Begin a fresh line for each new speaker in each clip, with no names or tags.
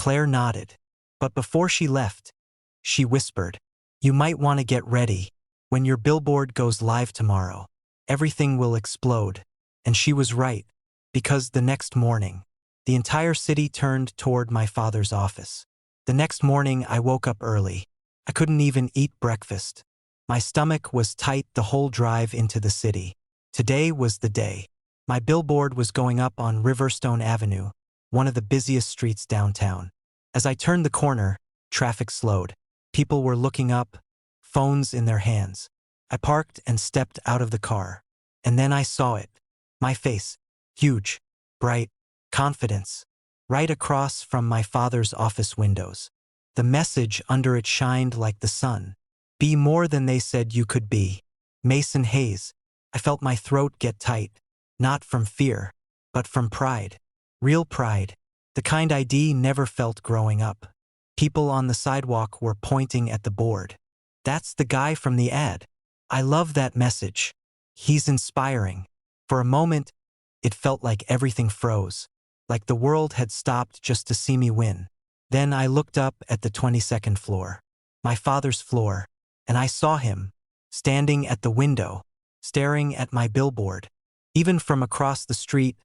Claire nodded. But before she left, she whispered, "You might want to get ready. When your billboard goes live tomorrow, everything will explode." And she was right, because the next morning, the entire city turned toward my father's office. The next morning, I woke up early. I couldn't even eat breakfast. My stomach was tight the whole drive into the city. Today was the day. My billboard was going up on Riverstone Avenue, one of the busiest streets downtown. As I turned the corner, traffic slowed. People were looking up, phones in their hands. I parked and stepped out of the car. And then I saw it. My face, huge, bright, confidence, right across from my father's office windows. The message under it shined like the sun. Be more than they said you could be. Mason Hayes. I felt my throat get tight, not from fear, but from pride. Real pride, the kind ID never felt growing up. People on the sidewalk were pointing at the board. That's the guy from the ad. I love that message. He's inspiring. For a moment, it felt like everything froze, like the world had stopped just to see me win. Then I looked up at the 22nd floor, my father's floor, and I saw him, standing at the window, staring at my billboard. Even from across the street,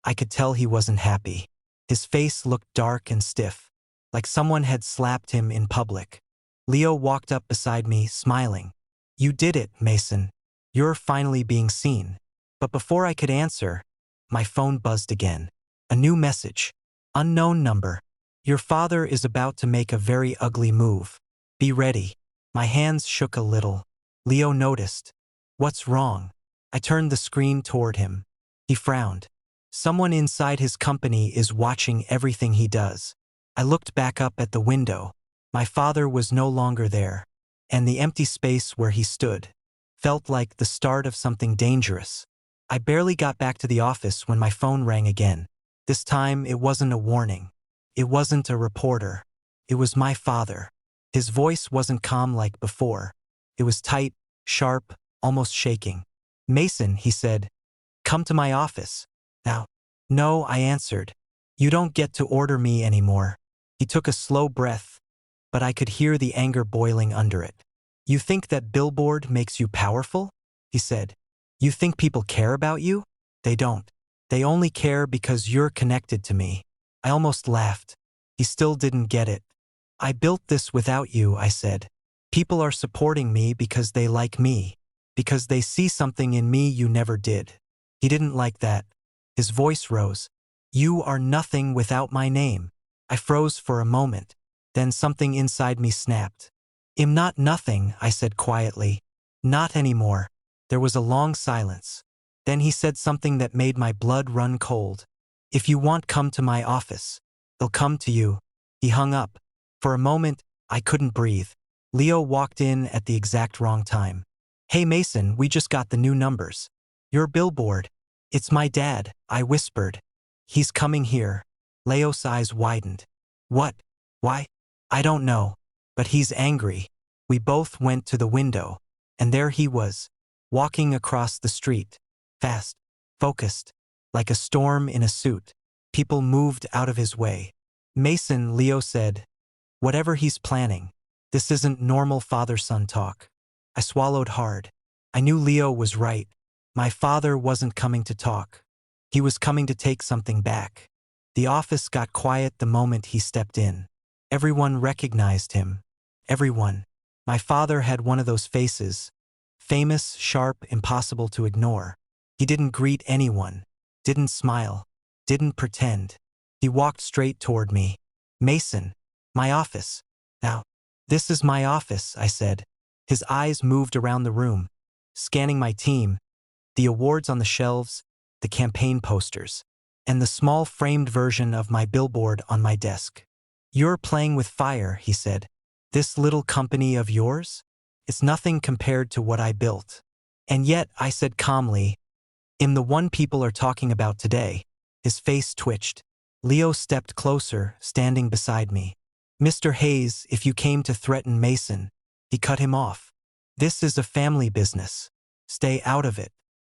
I could tell he wasn't happy. His face looked dark and stiff, like someone had slapped him in public. Leo walked up beside me, smiling. "You did it, Mason. You're finally being seen." But before I could answer, my phone buzzed again. A new message. Unknown number. "Your father is about to make a very ugly move. Be ready." My hands shook a little. Leo noticed. "What's wrong?" I turned the screen toward him. He frowned. "Someone inside his company is watching everything he does." I looked back up at the window. My father was no longer there, and the empty space where he stood felt like the start of something dangerous. I barely got back to the office when my phone rang again. This time it wasn't a warning. It wasn't a reporter. It was my father. His voice wasn't calm like before. It was tight, sharp, almost shaking. "Mason," he said, "come to my office." "Now." "No," I answered. "You don't get to order me anymore." He took a slow breath, but I could hear the anger boiling under it. "You think that billboard makes you powerful?" he said. "You think people care about you? They don't. They only care because you're connected to me." I almost laughed. He still didn't get it. "I built this without you," I said. "People are supporting me because they like me, because they see something in me you never did." He didn't like that. His voice rose. "You are nothing without my name." I froze for a moment. Then something inside me snapped. "I'm not nothing," I said quietly. "Not anymore." There was a long silence. Then he said something that made my blood run cold. "If you want, come to my office. They'll come to you." He hung up. For a moment, I couldn't breathe. Leo walked in at the exact wrong time. "Hey Mason, we just got the new numbers. Your billboard." "It's my dad," I whispered. "He's coming here." Leo's eyes widened. "What? Why?" "I don't know. But he's angry." We both went to the window, and there he was, walking across the street. Fast, focused, like a storm in a suit. People moved out of his way. "Mason," Leo said, "whatever he's planning, this isn't normal father-son talk." I swallowed hard. I knew Leo was right. My father wasn't coming to talk. He was coming to take something back. The office got quiet the moment he stepped in. Everyone recognized him. Everyone. My father had one of those faces. Famous, sharp, impossible to ignore. He didn't greet anyone. Didn't smile. Didn't pretend. He walked straight toward me. "Mason, my office." "Now, this is my office," I said. His eyes moved around the room, scanning my team, the awards on the shelves, the campaign posters, and the small framed version of my billboard on my desk. "You're playing with fire," he said. "This little company of yours? It's nothing compared to what I built." "And yet," I said calmly, "I'm the one people are talking about today." His face twitched. Leo stepped closer, standing beside me. "Mr. Hayes, if you came to threaten Mason..." He cut him off. "This is a family business. Stay out of it."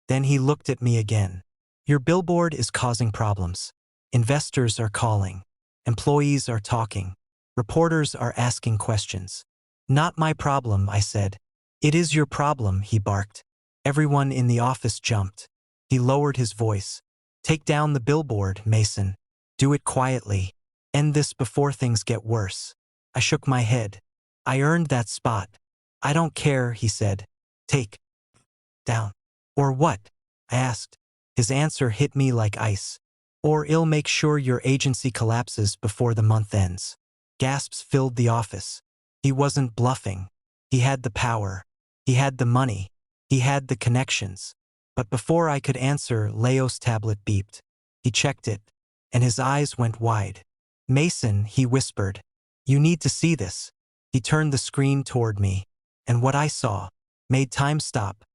Then he looked at me again. "Your billboard is causing problems. Investors are calling. Employees are talking. Reporters are asking questions. Not my problem, I said. It is your problem, he barked. Everyone in the office jumped. He lowered his voice. Take down the billboard, Mason. Do it quietly. End this before things get worse. I shook my head. I earned that spot. I don't care, he said. Take down. Or what? I asked. His answer hit me like ice. Or I'll make sure your agency collapses before the month ends. Gasps filled the office. He wasn't bluffing. He had the power. He had the money. He had the connections. But before I could answer, Leo's tablet beeped. He checked it, and his eyes went wide. Mason, he whispered. You need to see this. He turned the screen toward me, and what I saw made time stop.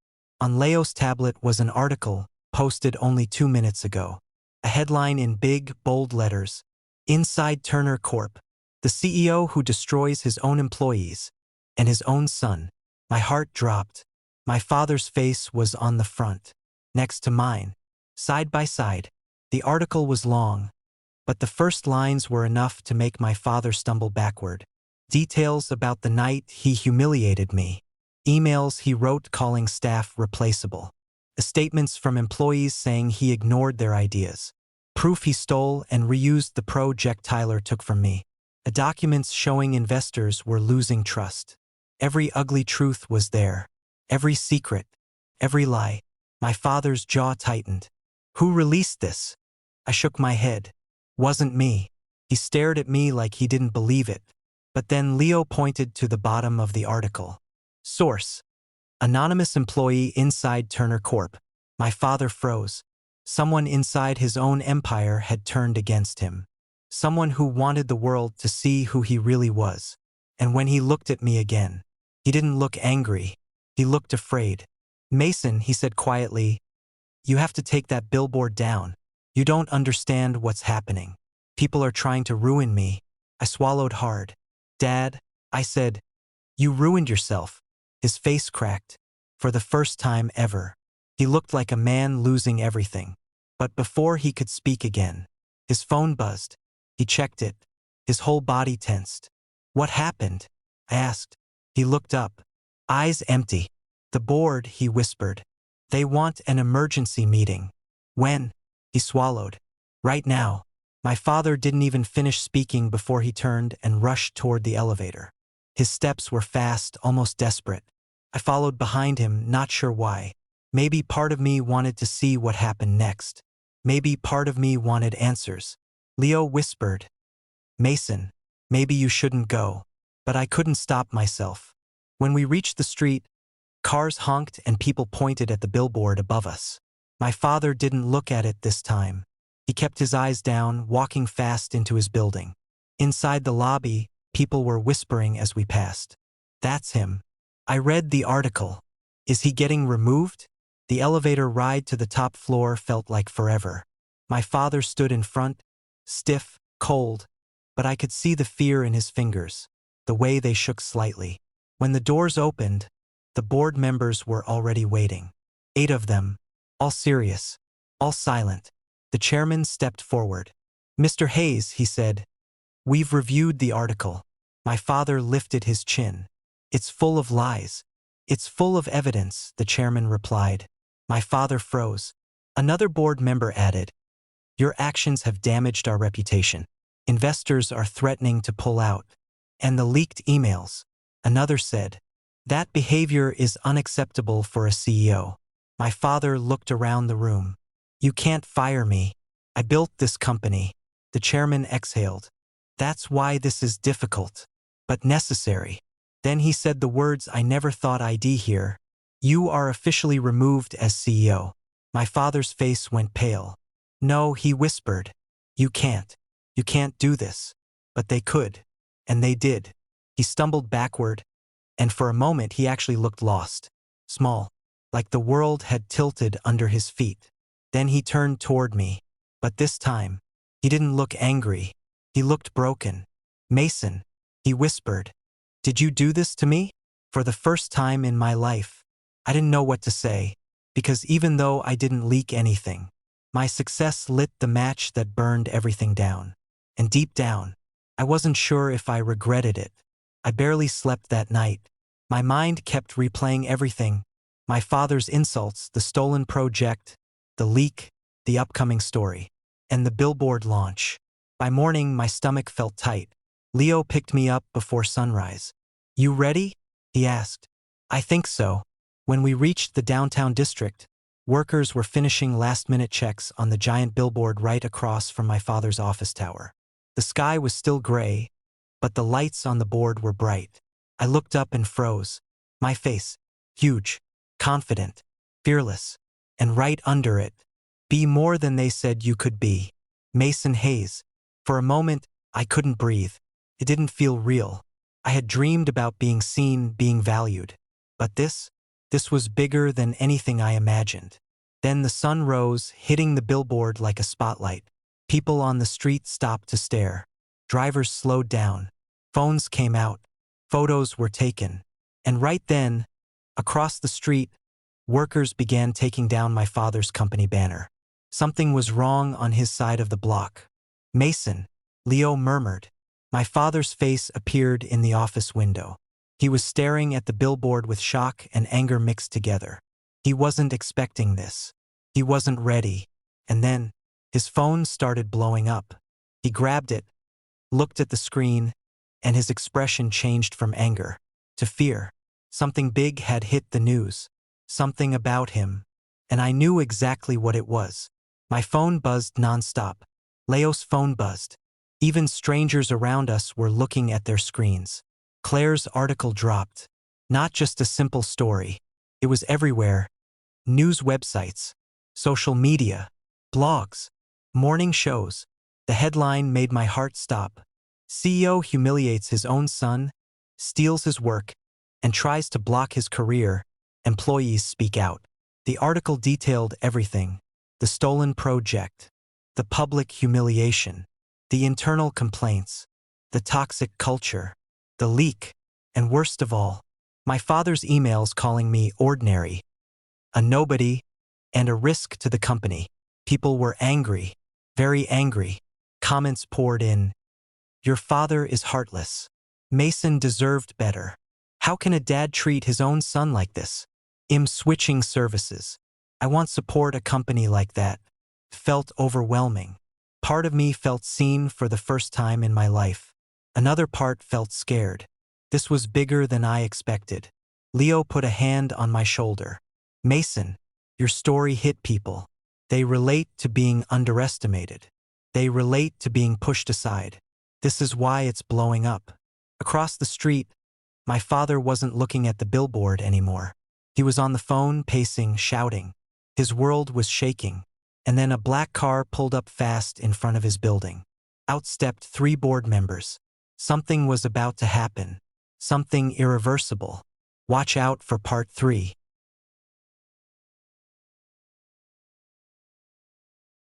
On Leo's tablet was an article, posted only 2 minutes ago. A headline in big, bold letters. Inside Turner Corp. The CEO who destroys his own employees and his own son. My heart dropped. My father's face was on the front, next to mine, side by side. The article was long, but the first lines were enough to make my father stumble backward. Details about the night he humiliated me. Emails he wrote calling staff replaceable. Statements from employees saying he ignored their ideas. Proof he stole and reused the projectile took from me. Documents showing investors were losing trust. Every ugly truth was there. Every secret. Every lie. My father's jaw tightened. Who released this? I shook my head. Wasn't me. He stared at me like he didn't believe it. But then Leo pointed to the bottom of the article. Source. Anonymous employee inside Turner Corp. My father froze. Someone inside his own empire had turned against him. Someone who wanted the world to see who he really was. And when he looked at me again, he didn't look angry. He looked afraid. Mason, he said quietly, you have to take that billboard down. You don't understand what's happening. People are trying to ruin me. I swallowed hard. Dad, I said, you ruined yourself. His face cracked. For the first time ever. He looked like a man losing everything. But before he could speak again, his phone buzzed. He checked it. His whole body tensed. What happened? I asked. He looked up. Eyes empty. The board, he whispered. They want an emergency meeting. When? He swallowed. Right now. My father didn't even finish speaking before he turned and rushed toward the elevator. His steps were fast, almost desperate. I followed behind him, not sure why. Maybe part of me wanted to see what happened next. Maybe part of me wanted answers. Leo whispered, Mason, maybe you shouldn't go. But I couldn't stop myself. When we reached the street, cars honked and people pointed at the billboard above us. My father didn't look at it this time. He kept his eyes down, walking fast into his building. Inside the lobby, people were whispering as we passed. That's him. I read the article. Is he getting removed? The elevator ride to the top floor felt like forever. My father stood in front, stiff, cold, but I could see the fear in his fingers, the way they shook slightly. When the doors opened, the board members were already waiting. 8 of them, all serious, all silent. The chairman stepped forward. Mr. Hayes, he said, we've reviewed the article. My father lifted his chin. It's full of lies. It's full of evidence, the chairman replied. My father froze. Another board member added, your actions have damaged our reputation. Investors are threatening to pull out. And the leaked emails. Another said, that behavior is unacceptable for a CEO. My father looked around the room. You can't fire me. I built this company. The chairman exhaled. That's why this is difficult, but necessary. Then he said the words I never thought I'd hear. You are officially removed as CEO. My father's face went pale. No, he whispered. You can't. You can't do this. But they could. And they did. He stumbled backward, and for a moment he actually looked lost. Small. Like the world had tilted under his feet. Then he turned toward me. But this time, he didn't look angry. He looked broken. Mason, he whispered. Did you do this to me? For the first time in my life, I didn't know what to say, because even though I didn't leak anything, my success lit the match that burned everything down. and deep down, I wasn't sure if I regretted it. I barely slept that night. My mind kept replaying everything: my father's insults, the stolen project, the leak, the upcoming story, and the Billboard launch. By morning, my stomach felt tight. Leo picked me up before sunrise. "You ready?" he asked. "I think so." When we reached the downtown district, workers were finishing last-minute checks on the giant billboard right across from my father's office tower. The sky was still gray, but the lights on the board were bright. I looked up and froze. My face, huge, confident, fearless, and right under it, "Be more than they said you could be." Mason Hayes. For a moment, I couldn't breathe. It didn't feel real. I had dreamed about being seen, being valued. But this was bigger than anything I imagined. Then the sun rose, hitting the billboard like a spotlight. People on the street stopped to stare. Drivers slowed down. Phones came out. Photos were taken. And right then, across the street, workers began taking down my father's company banner. Something was wrong on his side of the block. "Mason," Leo murmured. My father's face appeared in the office window. He was staring at the billboard with shock and anger mixed together. He wasn't expecting this. He wasn't ready. And then, his phone started blowing up. He grabbed it, looked at the screen, and his expression changed from anger to fear. Something big had hit the news. Something about him. And I knew exactly what it was. My phone buzzed nonstop. Leo's phone buzzed. Even strangers around us were looking at their screens. Claire's article dropped. Not just a simple story. It was everywhere. News websites, social media, blogs, morning shows. The headline made my heart stop. CEO humiliates his own son, steals his work, and tries to block his career. Employees speak out. The article detailed everything: the stolen project, the public humiliation, the internal complaints, the toxic culture, the leak, and worst of all, my father's emails calling me ordinary, a nobody, and a risk to the company. People were angry, very angry. Comments poured in. "Your father is heartless. Mason deserved better. How can a dad treat his own son like this? I'm switching services. I won't support a company like that." Felt overwhelming. Part of me felt seen for the first time in my life. Another part felt scared. This was bigger than I expected. Leo put a hand on my shoulder. "Mason, your story hit people. They relate to being underestimated. They relate to being pushed aside. This is why it's blowing up." Across the street, my father wasn't looking at the billboard anymore. He was on the phone, pacing, shouting. His world was shaking. And then a black car pulled up fast in front of his building. Out stepped 3 board members. Something was about to happen. Something irreversible. Watch out for part 3.